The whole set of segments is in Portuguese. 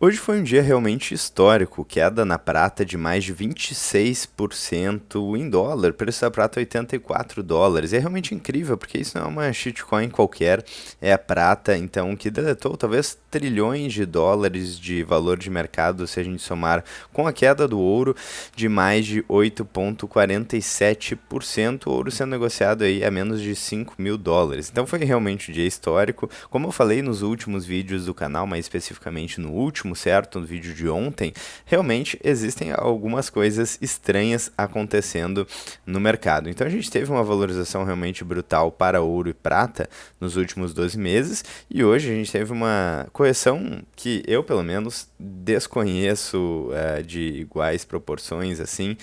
Hoje foi um dia realmente histórico, queda na prata de mais de 26% em dólar, preço da prata US$ 84. É realmente incrível, porque isso não é uma shitcoin qualquer, é a prata, então, que deletou talvez trilhões de dólares de valor de mercado, se a gente somar com a queda do ouro de mais de 8,47%, o ouro sendo negociado aí a menos de US$ 5.000. Então foi realmente um dia histórico, como eu falei nos últimos vídeos do canal, mais especificamente no último, certo? No vídeo de ontem, realmente existem algumas coisas estranhas acontecendo no mercado. Então a gente teve uma valorização realmente brutal para ouro e prata nos últimos 12 meses e hoje a gente teve uma correção que eu, pelo menos, desconheço de iguais proporções assim,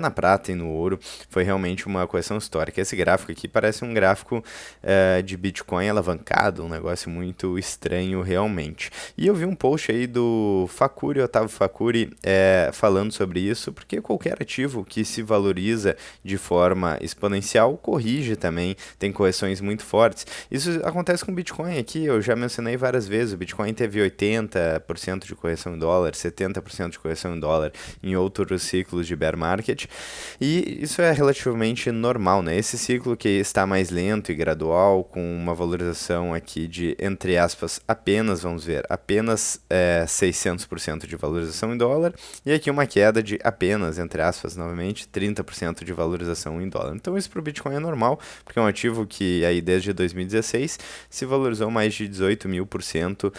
na prata e no ouro. Foi realmente uma correção histórica. Esse gráfico aqui parece um gráfico de Bitcoin alavancado, um negócio muito estranho realmente. E eu vi um post aí do Facuri, Otávio Facuri, falando sobre isso, porque qualquer ativo que se valoriza de forma exponencial corrige também, tem correções muito fortes. Isso acontece com o Bitcoin aqui, eu já mencionei várias vezes, o Bitcoin teve 80% de correção em dólar, 70% de correção em dólar em outros ciclos de bear market, e isso é relativamente normal, né? Esse ciclo que está mais lento e gradual, com uma valorização aqui de, entre aspas, apenas, vamos ver, apenas 600% de valorização em dólar, e aqui uma queda de apenas, entre aspas, novamente, 30% de valorização em dólar. Então isso para o Bitcoin é normal, porque é um ativo que aí desde 2016 se valorizou mais de 18.000%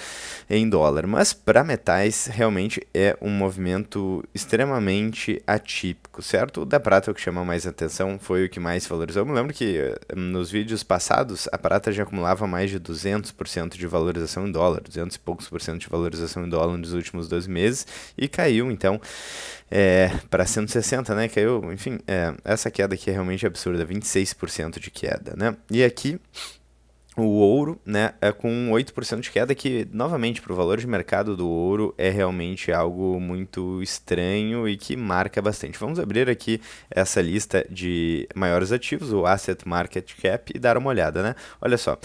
em dólar. Mas para metais realmente é um movimento extremamente atípico, certo? O da prata, o que chama mais atenção, foi o que mais valorizou. Eu me lembro que nos vídeos passados a prata já acumulava mais de 200% de valorização em dólar, 200 e poucos por cento de valorização em dólar nos últimos 12 meses e caiu então para 160, né? Caiu, enfim, essa queda aqui é realmente absurda, 26% de queda, né? E aqui o ouro, né, com 8% de queda, que, novamente, para o valor de mercado do ouro, é realmente algo muito estranho e que marca bastante. Vamos abrir aqui essa lista de maiores ativos, o Asset Market Cap, e dar uma olhada, né? Olha só,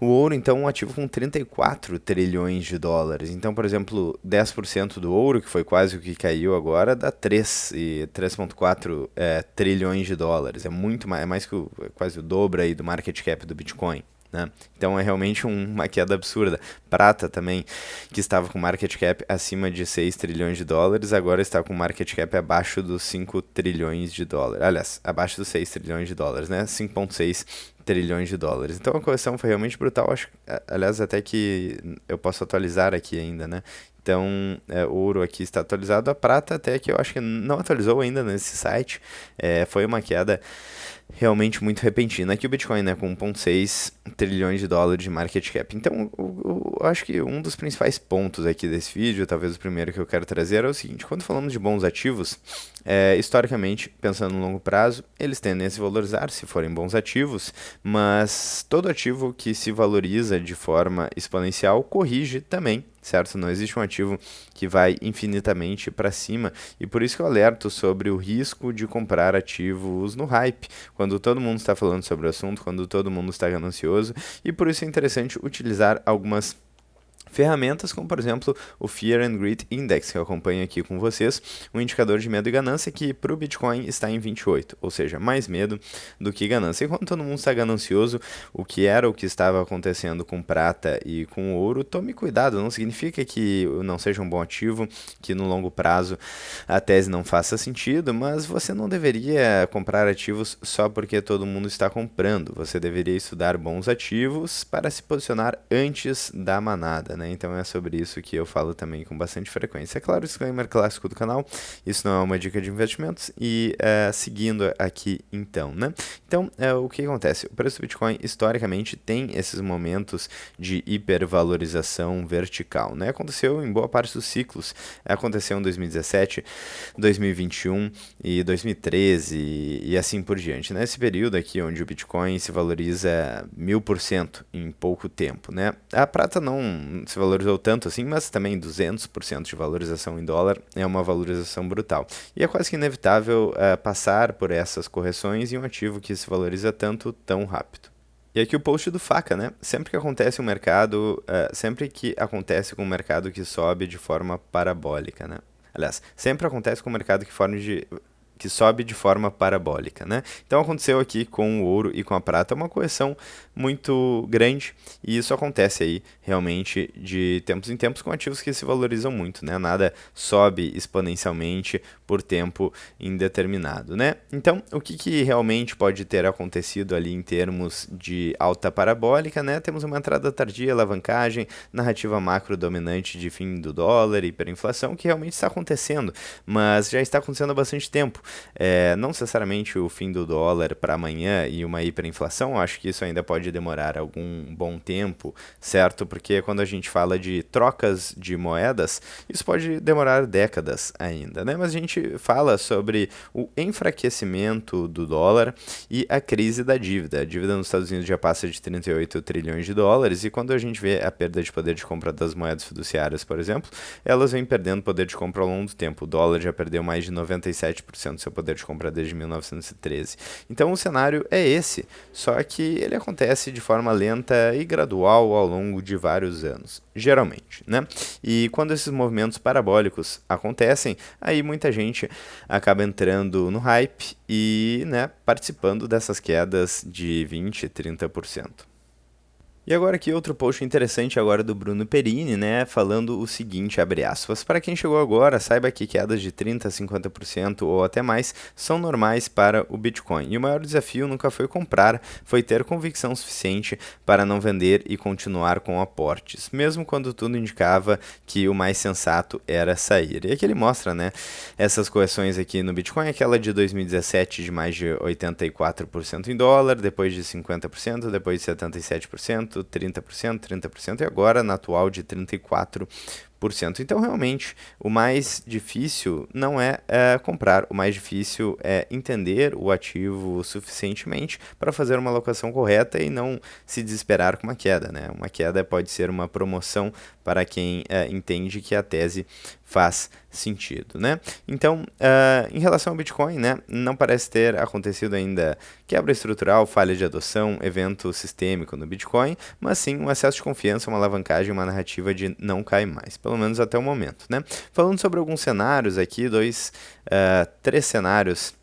o ouro, então, é um ativo com 34 trilhões de dólares. Então, por exemplo, 10% do ouro, que foi quase o que caiu agora, dá 3,4 trilhões de dólares. É muito mais, mais que quase o dobro aí do market cap do Bitcoin. Né? Então é realmente uma queda absurda. Prata também, que estava com market cap acima de 6 trilhões de dólares, agora está com market cap abaixo dos 5 trilhões de dólares. Aliás, abaixo dos 6 trilhões de dólares, né? 5,6 trilhões de dólares. Então a correção foi realmente brutal. Acho, aliás, até que eu posso atualizar aqui ainda, né? Então, o ouro aqui está atualizado, a prata até que eu acho que não atualizou ainda nesse site, foi uma queda realmente muito repentina. Aqui o Bitcoin, né, com 1,6 trilhões de dólares de market cap. Então, eu acho que um dos principais pontos aqui desse vídeo, talvez o primeiro que eu quero trazer, é o seguinte: quando falamos de bons ativos, historicamente, pensando no longo prazo, eles tendem a se valorizar se forem bons ativos, mas todo ativo que se valoriza de forma exponencial corrige também, certo? Não existe um ativo que vai infinitamente para cima, e por isso que eu alerto sobre o risco de comprar ativos no hype, quando todo mundo está falando sobre o assunto, quando todo mundo está ganancioso, e por isso é interessante utilizar algumas ferramentas como, por exemplo, o Fear and Greed Index, que eu acompanho aqui com vocês, um indicador de medo e ganância que para o Bitcoin está em 28, ou seja, mais medo do que ganância. E quando todo mundo está ganancioso, o que era o que estava acontecendo com prata e com ouro, tome cuidado, não significa que não seja um bom ativo, que no longo prazo a tese não faça sentido, mas você não deveria comprar ativos só porque todo mundo está comprando. Você deveria estudar bons ativos para se posicionar antes da manada. Né? Então é sobre isso que eu falo também com bastante frequência. É claro, o disclaimer clássico do canal, isso não é uma dica de investimentos, e seguindo aqui então, né? Então, o que acontece? O preço do Bitcoin, historicamente, tem esses momentos de hipervalorização vertical, né? Aconteceu em boa parte dos ciclos, aconteceu em 2017, 2021 e 2013 e assim por diante, né? Esse período aqui onde o Bitcoin se valoriza 1000% em pouco tempo, né? A prata não se valorizou tanto assim, mas também 200% de valorização em dólar é uma valorização brutal. E é quase que inevitável passar por essas correções em um ativo que se valoriza tanto tão rápido. E aqui o post do Faca, né? Sempre que acontece um mercado, sempre que acontece com um mercado que sobe de forma parabólica, né? Aliás, sempre acontece com um mercado que sobe de forma parabólica, né? Então aconteceu aqui com o ouro e com a prata uma correção muito grande e isso acontece aí realmente de tempos em tempos com ativos que se valorizam muito, né? Nada sobe exponencialmente por tempo indeterminado, né? Então, o que realmente pode ter acontecido ali em termos de alta parabólica, né? Temos uma entrada tardia, alavancagem, narrativa macro dominante de fim do dólar, hiperinflação, que realmente está acontecendo, mas já está acontecendo há bastante tempo. Não necessariamente o fim do dólar para amanhã e uma hiperinflação, acho que isso ainda pode demorar algum bom tempo, certo? Porque quando a gente fala de trocas de moedas, isso pode demorar décadas ainda, né? Mas a gente fala sobre o enfraquecimento do dólar e a crise da dívida. A dívida nos Estados Unidos já passa de 38 trilhões de dólares e quando a gente vê a perda de poder de compra das moedas fiduciárias, por exemplo, elas vêm perdendo poder de compra ao longo do tempo. O dólar já perdeu mais de 97% do seu poder de compra desde 1913. Então o cenário é esse, só que ele acontece de forma lenta e gradual ao longo de vários anos, geralmente, né? E quando esses movimentos parabólicos acontecem, aí muita gente acaba entrando no hype e, né, participando dessas quedas de 20, 30%. E agora aqui outro post interessante agora do Bruno Perini, né, falando o seguinte, abre aspas, para quem chegou agora, saiba que quedas de 30 a 50% ou até mais são normais para o Bitcoin. E o maior desafio nunca foi comprar, foi ter convicção suficiente para não vender e continuar com aportes, mesmo quando tudo indicava que o mais sensato era sair. E aqui ele mostra, né, essas correções aqui no Bitcoin, aquela de 2017 de mais de 84% em dólar, depois de 50%, depois de 77%, 30%, 30% e agora na atual de 34%. Então, realmente, o mais difícil não é comprar, o mais difícil é entender o ativo suficientemente para fazer uma alocação correta e não se desesperar com uma queda, né? Uma queda pode ser uma promoção para quem entende que a tese faz sentido, né? Então, em relação ao Bitcoin, né, não parece ter acontecido ainda quebra estrutural, falha de adoção, evento sistêmico no Bitcoin, mas sim um excesso de confiança, uma alavancagem, uma narrativa de não cai mais, pelo menos até o momento, né? Falando sobre alguns cenários aqui, três cenários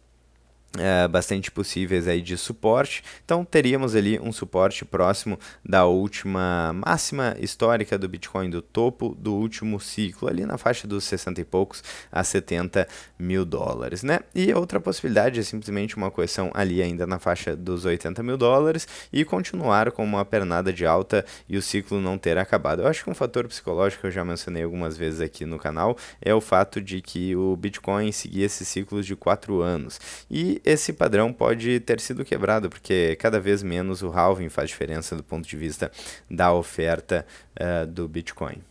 bastante possíveis aí de suporte. Então teríamos ali um suporte próximo da última máxima histórica do Bitcoin, do topo do último ciclo, ali na faixa dos 60 e poucos a 70 mil dólares, né? E outra possibilidade é simplesmente uma correção ali ainda na faixa dos 80 mil dólares e continuar com uma pernada de alta e o ciclo não ter acabado. Eu acho que um fator psicológico que eu já mencionei algumas vezes aqui no canal é o fato de que o Bitcoin seguia esses ciclos de 4 anos e esse padrão pode ter sido quebrado, porque cada vez menos o halving faz diferença do ponto de vista da oferta do Bitcoin.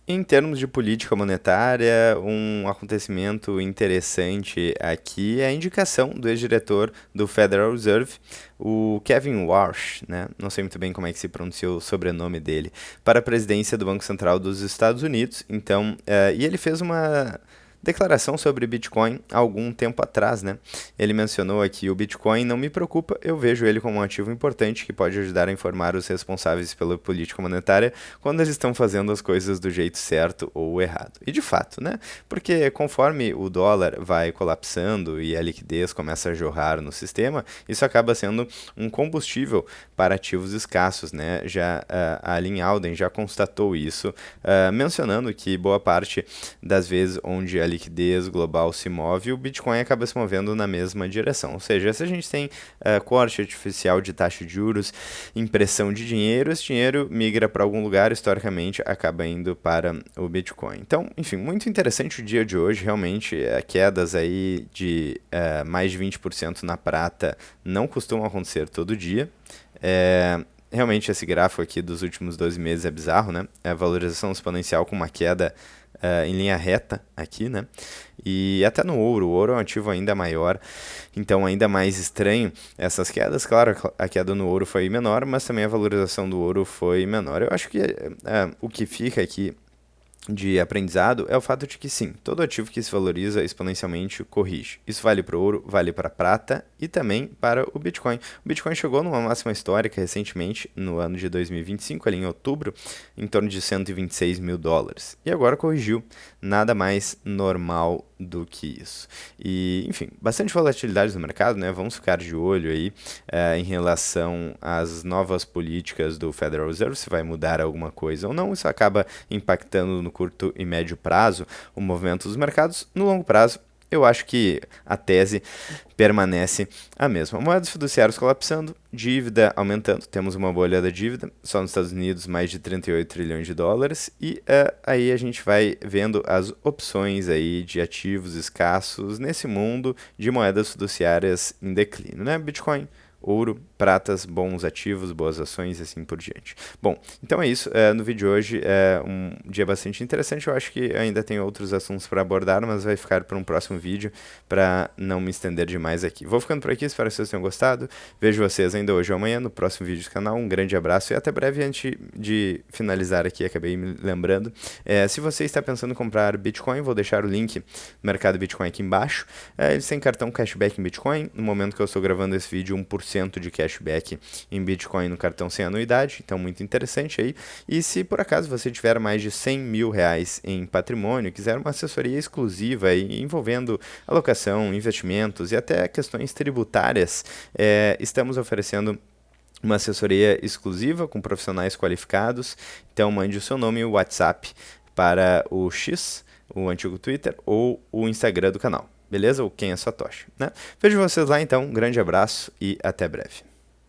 Em termos de política monetária, um acontecimento interessante aqui é a indicação do ex-diretor do Federal Reserve, o Kevin Warsh, né? Não sei muito bem como é que se pronuncia o sobrenome dele, para a presidência do Banco Central dos Estados Unidos. Então, e ele fez uma declaração sobre Bitcoin há algum tempo atrás, né? Ele mencionou aqui: o Bitcoin não me preocupa, eu vejo ele como um ativo importante que pode ajudar a informar os responsáveis pela política monetária quando eles estão fazendo as coisas do jeito certo ou errado. E de fato, né? Porque conforme o dólar vai colapsando e a liquidez começa a jorrar no sistema, isso acaba sendo um combustível para ativos escassos, né? Já a Lynn Alden já constatou isso, mencionando que boa parte das vezes onde a liquidez global se move, o Bitcoin acaba se movendo na mesma direção. Ou seja, se a gente tem corte artificial de taxa de juros, impressão de dinheiro, esse dinheiro migra para algum lugar, historicamente acaba indo para o Bitcoin. Então, enfim, muito interessante o dia de hoje, realmente, quedas aí de mais de 20% na prata não costumam acontecer todo dia. Realmente esse gráfico aqui dos últimos 12 meses é bizarro, né? A valorização exponencial com uma queda em linha reta aqui, né? E até no ouro, o ouro é um ativo ainda maior, então ainda mais estranho essas quedas. Claro, a queda no ouro foi menor, mas também a valorização do ouro foi menor. Eu acho que o que fica aqui de aprendizado é o fato de que sim, todo ativo que se valoriza exponencialmente corrige. Isso vale para o ouro, vale para a prata e também para o Bitcoin. O Bitcoin chegou numa máxima histórica recentemente, no ano de 2025, ali em outubro, em torno de 126 mil dólares. E agora corrigiu, nada mais normal do que isso. E, enfim, bastante volatilidade no mercado, né? Vamos ficar de olho aí em relação às novas políticas do Federal Reserve, se vai mudar alguma coisa ou não. Isso acaba impactando no curto e médio prazo o movimento dos mercados. No longo prazo, eu acho que a tese permanece a mesma. Moedas fiduciárias colapsando, dívida aumentando, temos uma bolha da dívida, só nos Estados Unidos mais de 38 trilhões de dólares, e aí a gente vai vendo as opções aí de ativos escassos nesse mundo de moedas fiduciárias em declínio, né? Bitcoin, ouro, pratas, bons ativos, boas ações e assim por diante. Bom, então é isso. No vídeo de hoje é um dia bastante interessante. Eu acho que ainda tem outros assuntos para abordar, mas vai ficar para um próximo vídeo para não me estender demais aqui. Vou ficando por aqui, espero que vocês tenham gostado. Vejo vocês ainda hoje ou amanhã no próximo vídeo do canal. Um grande abraço e até breve. Antes de finalizar aqui, acabei me lembrando. Se você está pensando em comprar Bitcoin, vou deixar o link no mercado Bitcoin aqui embaixo. Eles têm cartão cashback em Bitcoin. No momento que eu estou gravando esse vídeo, 1% de cashback em Bitcoin no cartão sem anuidade, então muito interessante aí. E se por acaso você tiver mais de 100 mil reais em patrimônio, quiser uma assessoria exclusiva aí, envolvendo alocação, investimentos e até questões tributárias, estamos oferecendo uma assessoria exclusiva com profissionais qualificados. Então mande o seu nome e o WhatsApp para o X, o antigo Twitter, ou o Instagram do canal. Beleza? Ou quem é Satoshi, né? Vejo vocês lá então, um grande abraço e até breve.